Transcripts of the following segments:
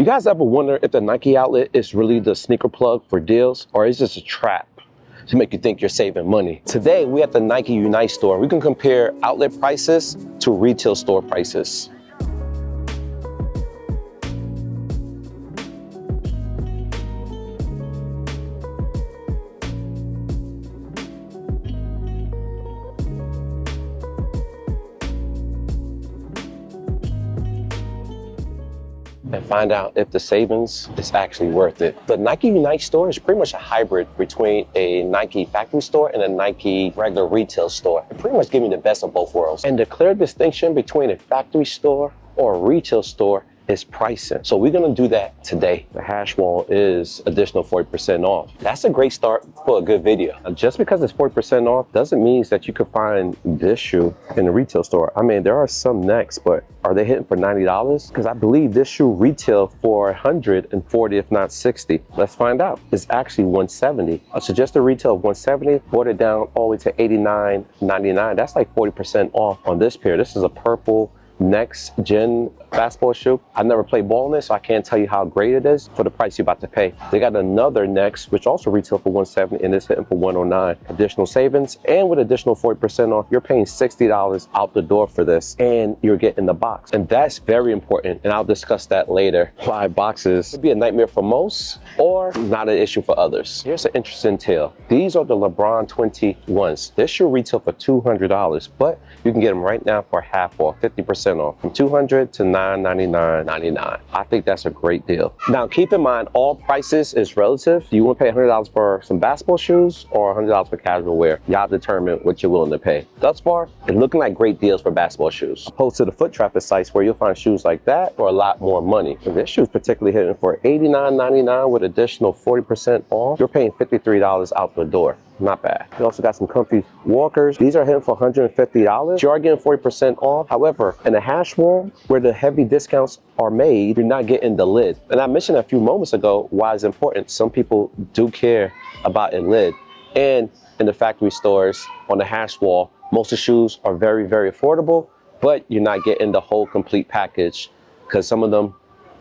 You guys ever wonder if the Nike outlet is really the sneaker plug for deals, or is this a trap to make you think you're saving money? Today, we at the Nike Unite store. We can compare outlet prices to retail store prices. And find out if the savings is actually worth it. The Nike Unite store is pretty much a hybrid between a Nike factory store and a Nike regular retail store. It pretty much gives you the best of both worlds. And the clear distinction between a factory store or a retail store is pricing. So we're gonna do that today. The hash wall is additional 40% off. That's a great start for a good video. Just because it's 40% off doesn't mean that you could find this shoe in the retail store. I mean, there are some next, but are they hitting for $90? Because I believe this shoe retail for $140, if not $60. Let's find out. It's actually $170. A suggested retail of $170, brought it down all the way to $89.99. That's like 40% off on this pair. This is a purple next gen basketball shoe. I've never played ball in this, so I can't tell you how great it is for the price you're about to pay. They got another next, which also retail for $170, and it's hitting for $109. Additional savings, and with additional 40% off, you're paying $60 out the door for this, and you're getting the box. And that's very important, and I'll discuss that later. Why boxes could be a nightmare for most, or not an issue for others. Here's an interesting tale. These are the LeBron 21s. This should retail for $200, but you can get them right now for half off, 50% off, from $200 to $999.99. I think that's a great deal. Now, keep in mind, all prices is relative. You want to pay $100 for some basketball shoes or $100 for casual wear? Y'all determine what you're willing to pay. Thus far, it's looking like great deals for basketball shoes, opposed to the foot traffic sites where you'll find shoes like that for a lot more money. And this shoe's particularly hitting for $89.99 with additional 40% off. You're paying $53 out the door. Not bad. We also got some comfy walkers. These are hitting for $150. You are getting 40% off. However, in the hash wall, where the heavy discounts are made, you're not getting the lid. And I mentioned a few moments ago why it's important. Some people do care about a lid. And in the factory stores, on the hash wall, most of the shoes are very, very affordable, but you're not getting the whole complete package because some of them,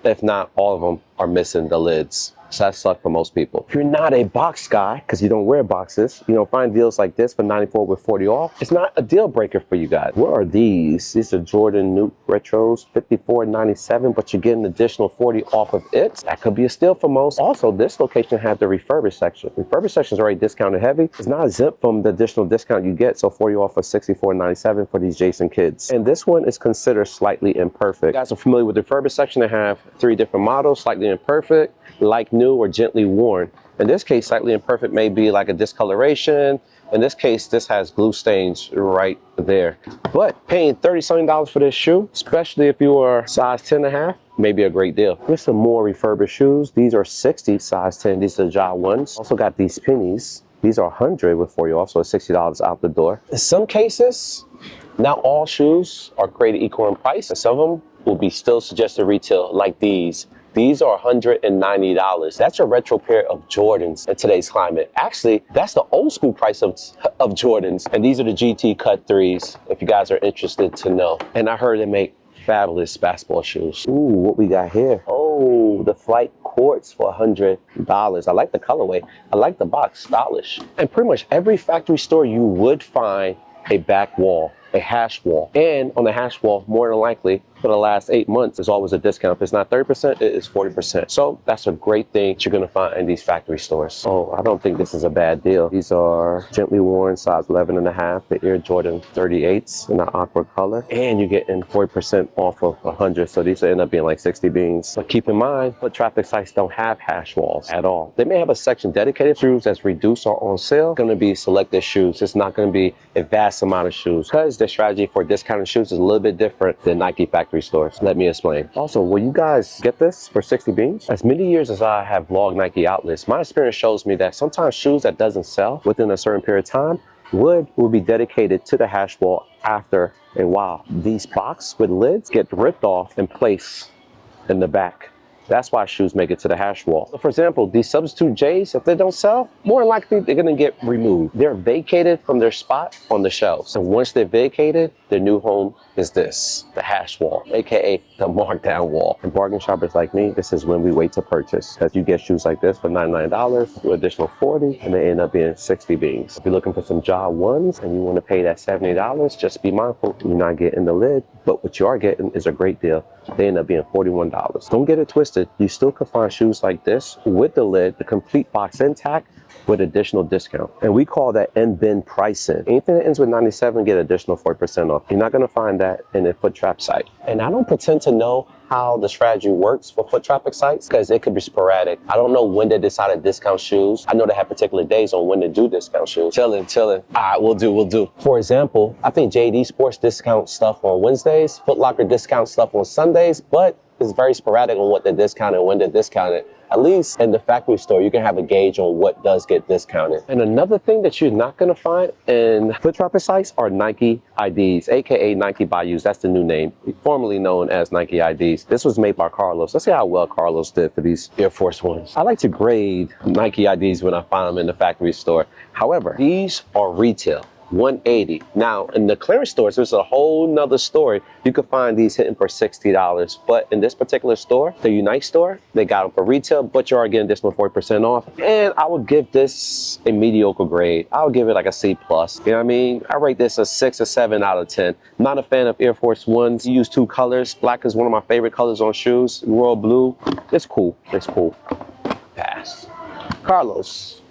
if not all of them, are missing the lids. So that sucks for most people. If you're not a box guy, because you don't wear boxes, you don't find deals like this for $94 with 40 off. It's not a deal breaker for you guys. What are these? These are Jordan Nuke Retros, $54.97, but you get an additional 40 off of it. That could be a steal for most. Also, this location had the refurbished section. Refurbished section is already discounted heavy. It's not exempt from the additional discount you get, so 40 off for $64.97 for these Jason kids. And this one is considered slightly imperfect. You guys are familiar with the refurbished section. They have 3 different models, slightly imperfect, like new, or gently worn. In this case, slightly imperfect may be like a discoloration. In this case, this has glue stains right there. But paying $30-something for this shoe, especially if you are size 10.5, may be a great deal. Here's some more refurbished shoes. These are 60, size 10. These are the Ja ones. Also got these pennies. These are 100 with 40 off, so it's $60 out the door. In some cases, not all shoes are created equal in price, and some of them will be still suggested retail, like these. These are $190. That's a retro pair of Jordans in today's climate. Actually, that's the old school price of Jordans. And these are the GT Cut 3s, if you guys are interested to know. And I heard they make fabulous basketball shoes. Ooh, what we got here? Oh, the Flight Courts for $100. I like the colorway. I like the box, stylish. And pretty much every factory store you would find a back wall, a hash wall. And on the hash wall, more than likely, for the last 8 months, there's always a discount. If it's not 30%, it is 40%. So that's a great thing that you're gonna find in these factory stores. Oh, I don't think this is a bad deal. These are gently worn, size 11.5, the Air Jordan 38s in the aqua color. And you're getting 40% off of 100. So these will end up being like 60 beans. But keep in mind, foot traffic sites don't have hash walls at all. They may have a section dedicated to shoes that's reduced or on sale. It's gonna be selected shoes. It's not gonna be a vast amount of shoes because their strategy for discounted shoes is a little bit different than Nike factory stores. Let me explain. Also, will you guys get this for 60 beans? As many years as I have vlogged Nike outlets, my experience shows me that sometimes shoes that doesn't sell within a certain period of time will be dedicated to the hash wall after a while. These boxes with lids get ripped off and placed in the back. That's why shoes make it to the hash wall. So for example, these substitute J's, if they don't sell, more likely they're gonna get removed. They're vacated from their spot on the shelves. And once they're vacated, their new home is this, the hash wall, aka the markdown wall. And bargain shoppers like me, this is when we wait to purchase. As you get shoes like this for $99, an additional 40, and they end up being 60 beans. If you're looking for some job ones and you want to pay that $70, just be mindful you're not getting the lid, but what you are getting is a great deal. They end up being $41. Don't get it twisted. You still can find shoes like this with the lid, the complete box intact, with additional discount. And we call that end bin pricing. Anything that ends with 97 get additional 40% off. You're not gonna find that in a foot traffic site. And I don't pretend to know how the strategy works for foot traffic sites because it could be sporadic. I don't know when they decide to discount shoes. I know they have particular days on when to do discount shoes. Chilling. All right, we'll do. For example, I think JD Sports discount stuff on Wednesdays, Foot Locker discount stuff on Sundays, but it's very sporadic on what they discount and when they discount it. At least in the factory store, you can have a gauge on what does get discounted. And another thing that you're not gonna find in foot traffic sites are Nike IDs, AKA Nike Bayous. That's the new name, formerly known as Nike IDs. This was made by Carlos. Let's see how well Carlos did for these Air Force Ones. I like to grade Nike IDs when I find them in the factory store. However, these are retail. $180. Now in the clearance stores, there's a whole nother story. You could find these hitting for $60, but in this particular store, the Unite store, they got them for retail, but you are getting additional 40% off. And I would give this a mediocre grade. I would give it like a C+. You know what I mean? I rate this a 6 or 7 out of 10. Not a fan of Air Force Ones. You use two colors. Black is one of my favorite colors on shoes. Royal blue. It's cool. Pass. Carlos,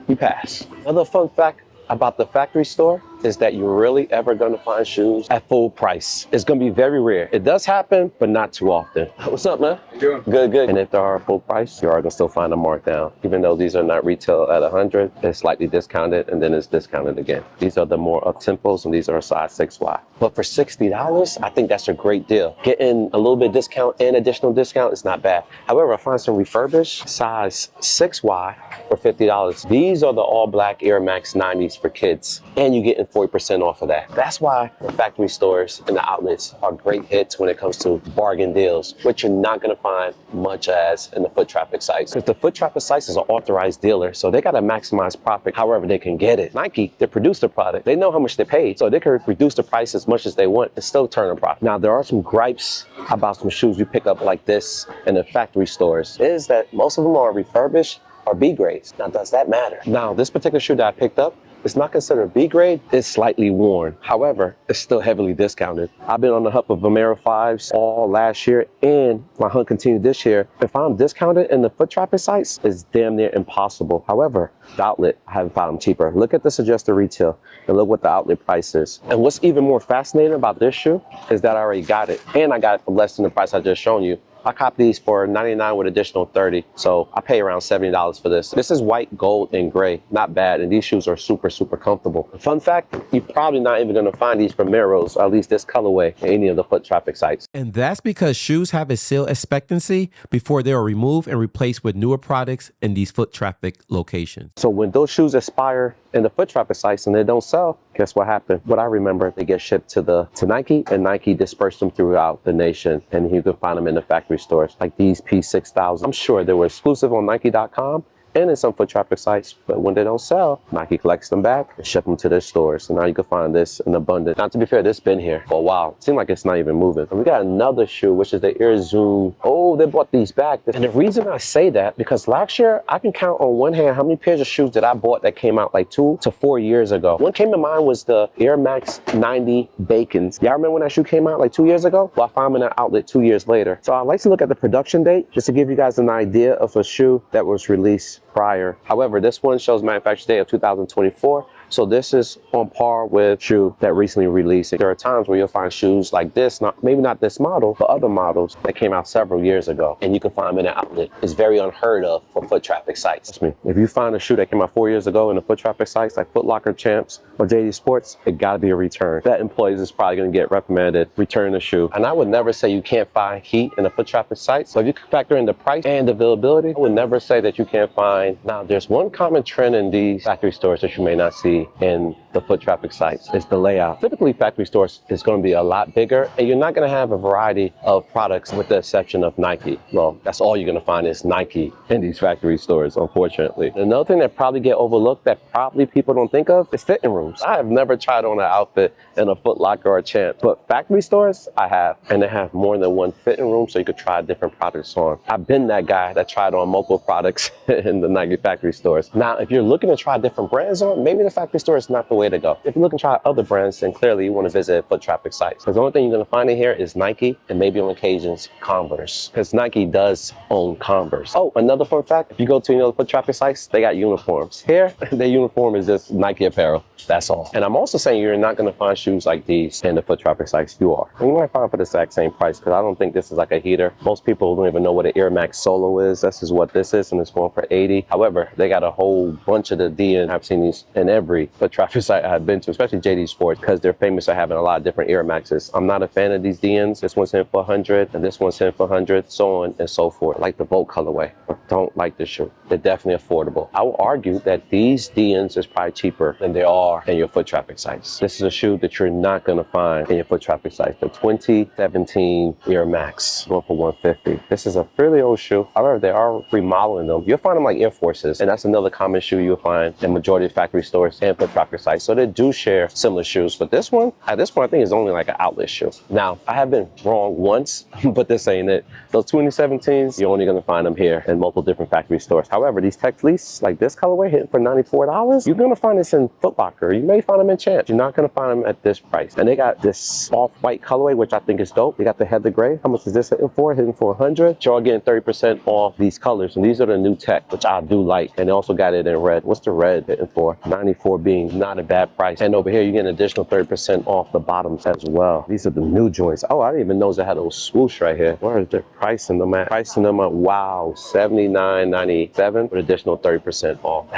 you pass. Another fun fact about the factory store is that you're really ever going to find shoes at full price. It's going to be very rare. It does happen, but not too often. What's up, man? How you doing? Good. And if they are full price, you are going to still find a markdown. Even though these are not retail at 100, it's slightly discounted and then it's discounted again. These are the more up-tempos and these are a size 6Y. But for $60, I think that's a great deal. Getting a little bit discount and additional discount is not bad. However, I find some refurbished size 6Y for $50. These are the all-black Air Max 90s for kids. And you're getting 40% off of that. That's why the factory stores and the outlets are great hits when it comes to bargain deals, which you're not going to find much as in the foot traffic sites. Because the foot traffic sites is an authorized dealer, so they got to maximize profit however they can get it. Nike, they produce the product. They know how much they paid, so they can reduce the price as much as they want and still turn a profit. Now, there are some gripes about some shoes you pick up like this in the factory stores, is that most of them are refurbished or B grades. Now, does that matter? Now, this particular shoe that I picked up, it's not considered B grade, it's slightly worn. However, it's still heavily discounted. I've been on the hunt for Vomero 5s all last year and my hunt continued this year. If I'm discounted in the foot traffic sites, it's damn near impossible. However, the outlet, I haven't found them cheaper. Look at the suggested retail and look what the outlet price is. And what's even more fascinating about this shoe is that I already got it and I got it for less than the price I just shown you. I copped these for $99 with additional $30, so I pay around $70 for this. This is white, gold, and gray. Not bad, and these shoes are super, super comfortable. Fun fact, you're probably not even gonna find these Vomeros, at least this colorway, in any of the foot traffic sites. And that's because shoes have a sale expectancy before they are removed and replaced with newer products in these foot traffic locations. So when those shoes expire in the foot traffic sites and they don't sell, guess what happened? What I remember, they get shipped to Nike, and Nike dispersed them throughout the nation, and you can find them in the factory stores, like these P6000. I'm sure they were exclusive on Nike.com and in some foot traffic sites, but when they don't sell, Nike collects them back and ship them to their stores. So now you can find this in abundance. Now, to be fair, this has been here for a while. It seems like it's not even moving. And we got another shoe, which is the Air Zoom. Oh, they brought these back. And the reason I say that, because last year, I can count on one hand how many pairs of shoes that I bought that came out like 2 to 4 years ago. One came to mind was the Air Max 90 Bacons. Y'all remember when that shoe came out like 2 years ago? Well, I found them in an outlet 2 years later. So I like to look at the production date just to give you guys an idea of a shoe that was released prior. However, this one shows manufacture date of 2024. So this is on par with shoe that recently released. There are times where you'll find shoes like this, maybe not this model, but other models that came out several years ago, and you can find them in an outlet. It's very unheard of for foot traffic sites. Trust me, if you find a shoe that came out 4 years ago in the foot traffic sites like Foot Locker, Champs, or JD Sports, it gotta be a return. That employees is probably gonna get reprimanded, return the shoe. And I would never say you can't find heat in the foot traffic sites. So if you factor in the price and availability, I would never say that you can't find. Now, there's one common trend in these factory stores that you may not see Nike and the foot traffic sites is the layout. Typically, factory stores is going to be a lot bigger, and you're not going to have a variety of products with the exception of Nike. Well, that's all you're going to find is Nike in these factory stores, unfortunately. Another thing that probably get overlooked that probably people don't think of is fitting rooms. I have never tried on an outfit in a Foot Locker or a Champs, but factory stores, I have, and they have more than one fitting room so you could try different products on. I've been that guy that tried on multiple products in the Nike factory stores. Now, if you're looking to try different brands on, maybe the factory store is not the way to go. If you're looking to try other brands, then clearly you want to visit foot traffic sites. Because the only thing you're going to find in here is Nike and maybe on occasions Converse, because Nike does own Converse. Oh, another fun fact, if you go to foot traffic sites, they got uniforms. Here, their uniform is just Nike apparel. That's all. And I'm also saying you're not going to find shoes like these in the foot traffic sites. You are. And you might find for the exact same price, because I don't think this is like a heater. Most people don't even know what an Air Max Solo is. This is what this is, and it's going for $80. However, they got a whole bunch of the DN. I've seen these in every foot traffic site I've been to, especially JD Sports, because they're famous for having a lot of different Air Maxes. I'm not a fan of these DNs. This one's in for 100, and this one's in for 100, so on and so forth. I like the Volt colorway, but don't like the shoe. They're definitely affordable. I will argue that these DNs is probably cheaper than they are in your foot traffic sites. This is a shoe that you're not going to find in your foot traffic sites. The 2017 Air Max, going for $150. This is a fairly old shoe. However, they are remodeling them. You'll find them like Air Forces, and that's another common shoe you'll find in majority of factory stores and foot traffic sites. So they do share similar shoes, but this one, at this point, I think is only like an outlet shoe. Now, I have been wrong once, but this ain't it. Those 2017s, you're only going to find them here in multiple different factory stores. However, these Tech Fleece, like this colorway, hitting for $94, you're going to find this in Foot Locker. You may find them in Champs. You're not going to find them at this price. And they got this off-white colorway, which I think is dope. They got the heather gray. How much is this hitting for? Hitting for 100. You're getting 30% off these colors, and these are the new Tech, which I do like. And they also got it in red. What's the red hitting for? 94 being not a bad price. And over here, you get an additional 30% off the bottoms as well. These are the new joints. Oh, I didn't even know they had those swoosh right here. Where is the pricing them at? Pricing them at, wow, $79.97 with additional 30% off.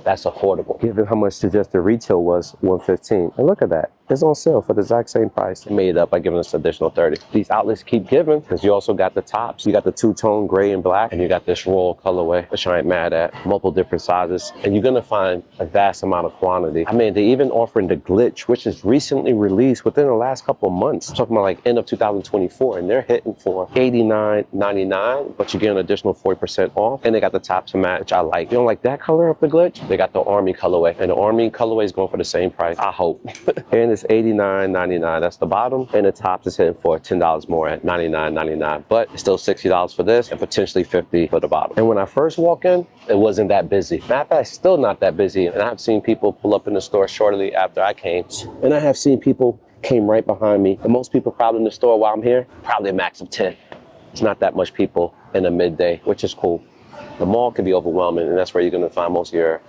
That's affordable. Given how much suggested retail was, $115. And look at that. It's on sale for the exact same price. They made it up by giving us additional 30. These outlets keep giving, because you also got the tops. You got the two-tone gray and black, and you got this royal colorway, which I ain't mad at. Multiple different sizes, and you're gonna find a vast amount of quantity. I mean, they even offering the Glitch, which is recently released within the last couple of months. I'm talking about like end of 2024, and they're hitting for $89.99, but you get an additional 40% off, and they got the top to match, which I like. You don't like that color of the Glitch? They got the Army colorway, and the Army colorway is going for the same price, I hope. And it's $89.99. That's the bottom, and the tops is hitting for $10 more at $99.99. But it's still $60 for this, and potentially $50 for the bottom. And when I first walk in, it wasn't that busy. Matter of fact, still not that busy. And I've seen people pull up in the store shortly after I came, and I have seen people came right behind me. And most people probably in the store while I'm here, probably a max of 10. It's not that much people in a midday, which is cool. The mall can be overwhelming, and that's where you're going to find most of your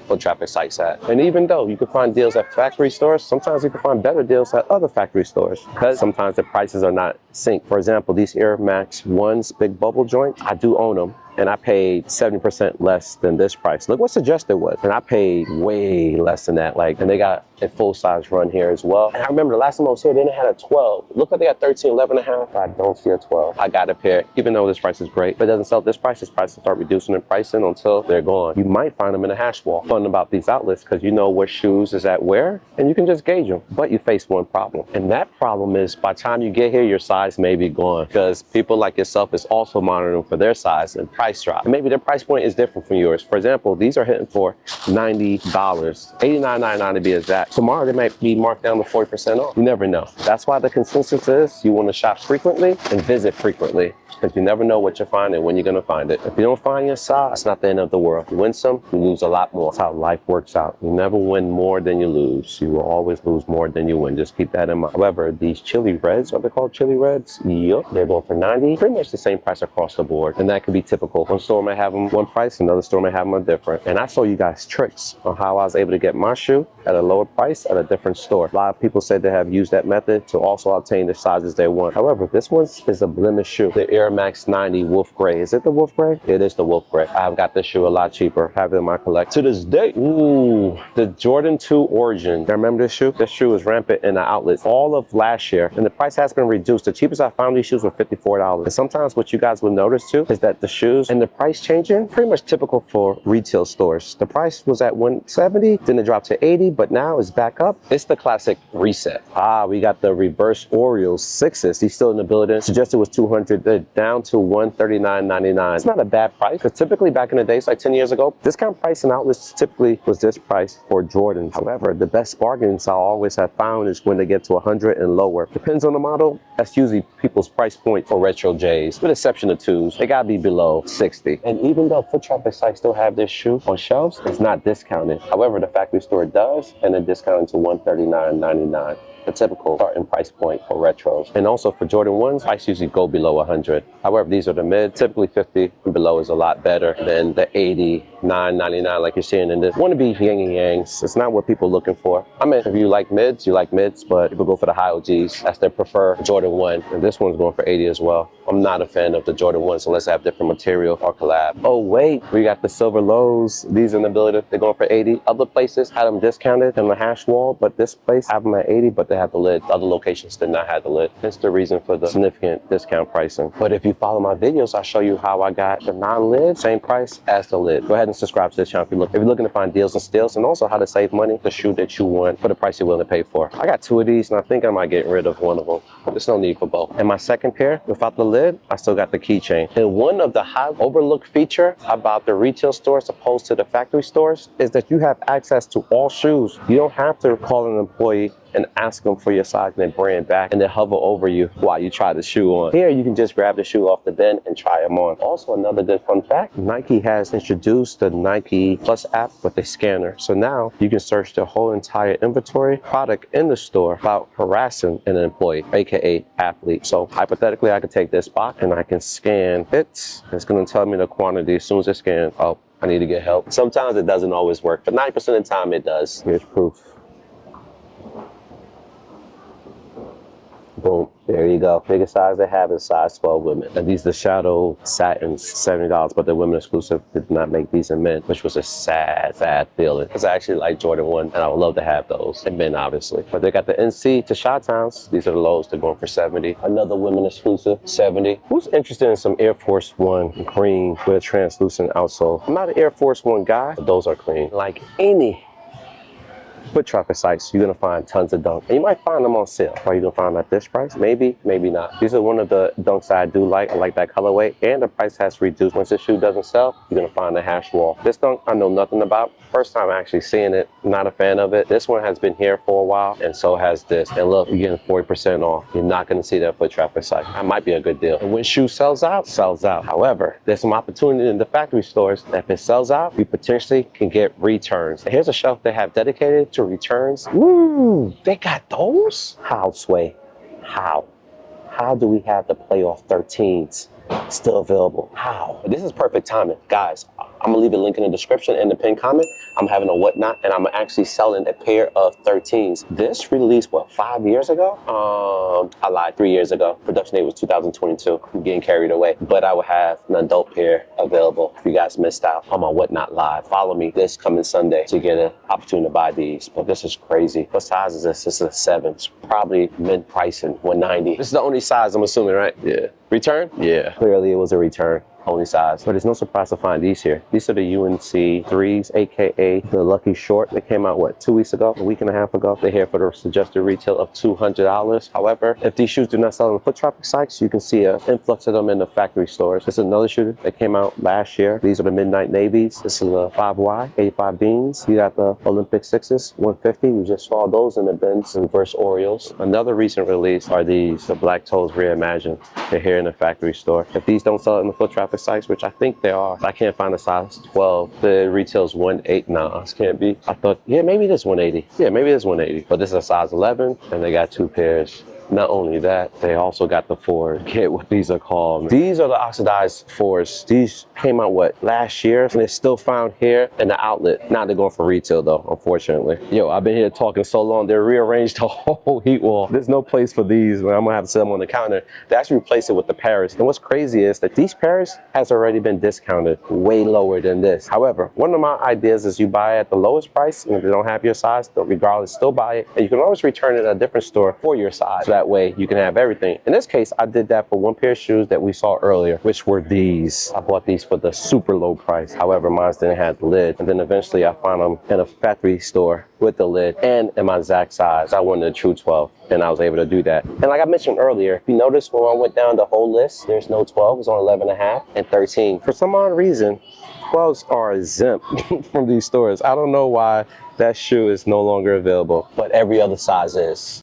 foot traffic sites at. And even though you can find deals at factory stores, sometimes you can find better deals at other factory stores, because sometimes the prices are not synced. For example, these Air Max 1s big bubble joints, I do own them, and I paid 70% less than this price. Look what suggested was, and I paid way less than that. Like, and they got a full-size run here as well. And I remember the last time I was here, they didn't have a 12. Look like they got 13, 11 and a half. I don't see a 12. I got a pair, even though this price is great. If it doesn't sell at this price will start reducing in pricing until they're gone. You might find them in a hash wall. Fun about these outlets, because you know what shoes is at where, and you can just gauge them. But you face one problem, and that problem is by the time you get here, your size may be gone, because people like yourself is also monitoring for their size and price drop. And maybe their price point is different from yours. For example, these are hitting for $90, $89.99 to be exact. Tomorrow they might be marked down to 40% off. You never know. That's why the consensus is you want to shop frequently and visit frequently, because you never know what you're finding when you're going to find it. If you don't find your size, it's not the end of the world. You win some, you lose a lot more. That's how life works out. You never win more than you lose. You will always lose more than you win. Just keep that in mind. However, these chili reds, are they called chili reds? Yup. They're going for $90. Pretty much the same price across the board. And that could be typical. One store may have them one price, another store may have them different. And I show you guys tricks on how I was able to get my shoe at a lower price at a different store. A lot of people say they have used that method to also obtain the sizes they want. However, this one is a blemish shoe. The Air Max 90 Wolf Gray. Is it the Wolf Gray? It is the Wolf Gray. I've got this shoe a lot cheaper. Have it in my collection. To this day, ooh, the Jordan 2 Origin. I remember this shoe? This shoe was rampant in the outlets all of last year, and the price has been reduced. The cheapest I found these shoes were $54. And sometimes what you guys will notice too is that the shoes shoes. And the price changing, pretty much typical for retail stores. The price was at 170, then it dropped to 80, but now it's back up. It's the classic reset. We got the reverse Orioles 6s. He's still in the building. Suggested was 200, they're down to 139.99. It's not a bad price, because typically back in the days, like 10 years ago, discount price in outlets typically was this price for Jordans. However, the best bargains I always have found is when they get to 100 and lower. Depends on the model. That's usually people's price point for retro J's, with exception of 2s. They gotta be below 60. And even though foot traffic sites still have this shoe on shelves, it's not discounted. However, the factory store does, and they're discounted to $139.99. The typical starting price point for retros. And also for Jordan 1s, price usually go below 100. However, these are the mid, typically 50 and below is a lot better than the 89.99 like you're seeing in this. Wannabe yin and yangs. It's not what people are looking for. I mean, if you like mids, you like mids, but people go for the high OGs. That's their preferred Jordan 1. And this one's going for 80 as well. I'm not a fan of the Jordan 1s unless I have different material or collab. Oh wait, we got the silver lows. These in the building, they're going for 80. Other places had them discounted in the hash wall, but this place have them at 80, but they have the lid. The other locations did not have the lid. That's the reason for the significant discount pricing. But if you follow my videos, I'll show you how I got the non-lid, same price as the lid. Go ahead and subscribe to this channel if you're looking to find deals and steals, and also how to save money, the shoe that you want for the price you're willing to pay for. I got 2 of these, and I think I might get rid of one of them. There's no need for both. And my second pair, without the lid, I still got the keychain. And one of the high overlooked feature about the retail stores opposed to the factory stores is that you have access to all shoes. You don't have to call an employee and ask them for your size and then bring it back and then hover over you while you try the shoe on. Here, you can just grab the shoe off the bin and try them on. Also, another good fun fact, Nike has introduced the Nike Plus app with a scanner. So now you can search the whole entire inventory product in the store without harassing an employee, AKA athlete. So hypothetically, I could take this box and I can scan it. It's gonna tell me the quantity as soon as it's scanned. Oh, I need to get help. Sometimes it doesn't always work, but 90% of the time it does. Here's proof. Boom, there you go. Biggest size they have is size 12 women. And these are the Shadow Satins, $70, but the women exclusive did not make these in men, which was a sad feeling. Because I actually like Jordan 1, and I would love to have those in men, obviously. But they got the NC to Chi-Towns. These are the lows, they're going for 70. Another women exclusive, 70. Who's interested in some Air Force 1 cream with a translucent outsole? I'm not an Air Force 1 guy, but those are clean. Like any foot traffic sites, you're gonna find tons of dunks, and you might find them on sale. Are you gonna find them at this price? Maybe, maybe not. These are one of the dunks that I do like. I like that colorway, and the price has reduced. Once this shoe doesn't sell, you're gonna find the hash wall. This dunk I know nothing about. First time actually seeing it, not a fan of it. This one has been here for a while, and so has this. And look, you're getting 40% off. You're not gonna see that foot traffic site. That might be a good deal. And when shoe sells out, sells out. However, there's some opportunity in the factory stores that if it sells out, you potentially can get returns. And here's a shelf they have dedicated to returns. Woo, they got those? How, Sway? How? How do we have the playoff 13s still available? How? This is perfect timing. Guys, I'm gonna leave a link in the description and the pinned comment. I'm having a whatnot, and I'm actually selling a pair of 13s. This released, what, 5 years ago? I lied, 3 years ago. Production date was 2022. I'm getting carried away. But I will have an adult pair available if you guys missed out on my whatnot live. Follow me this coming Sunday to get an opportunity to buy these. But this is crazy. What size is this? This is a 7. It's probably mid pricing, 190. This is the only size, I'm assuming, right? Yeah. Return? Yeah. Clearly it was a return. Only size. But it's no surprise to find these here. These are the UNC 3s, aka the Lucky Short. They came out, what, 2 weeks ago? A week and a half ago? They're here for the suggested retail of $200. However, if these shoes do not sell on the foot traffic sites, you can see an influx of them in the factory stores. This is another shoe that came out last year. These are the Midnight Navies. This is the 5Y, 85 beans. You got the Olympic 6s, 150. We just saw those in the bins, reverse Orioles. Another recent release are these, the Black Toes Reimagined. They're here in the factory store. If these don't sell in the foot traffic sites, which I think they are, I can't find a size 12. The retail's 180. Nah, this can't be. I thought, yeah, maybe this 180. Yeah, maybe this 180. But this is a size 11, and they got 2 pairs. Not only that, they also got the 4. Get what these are called. These are the oxidized 4s. These came out, what, last year? And they're still found here in the outlet. Now they're going for retail, though, unfortunately. Yo, I've been here talking so long, they rearranged the whole heat wall. There's no place for these. I'm gonna have to set them on the counter. They actually replaced it with the Paris. And what's crazy is that these Paris has already been discounted way lower than this. However, one of my ideas is you buy it at the lowest price, and if they don't have your size, regardless, still buy it. And you can always return it at a different store for your size. So that way you can have everything. In this case, I did that for one pair of shoes that we saw earlier, which were these. I bought these for the super low price. However, mine didn't have the lid. And then eventually I found them in a factory store with the lid and in my exact size. I wanted a true 12 and I was able to do that. And like I mentioned earlier, if you notice when I went down the whole list, there's no 12, it's on 11.5 and 13. For some odd reason, 12s are exempt from these stores. I don't know why that shoe is no longer available, but every other size is.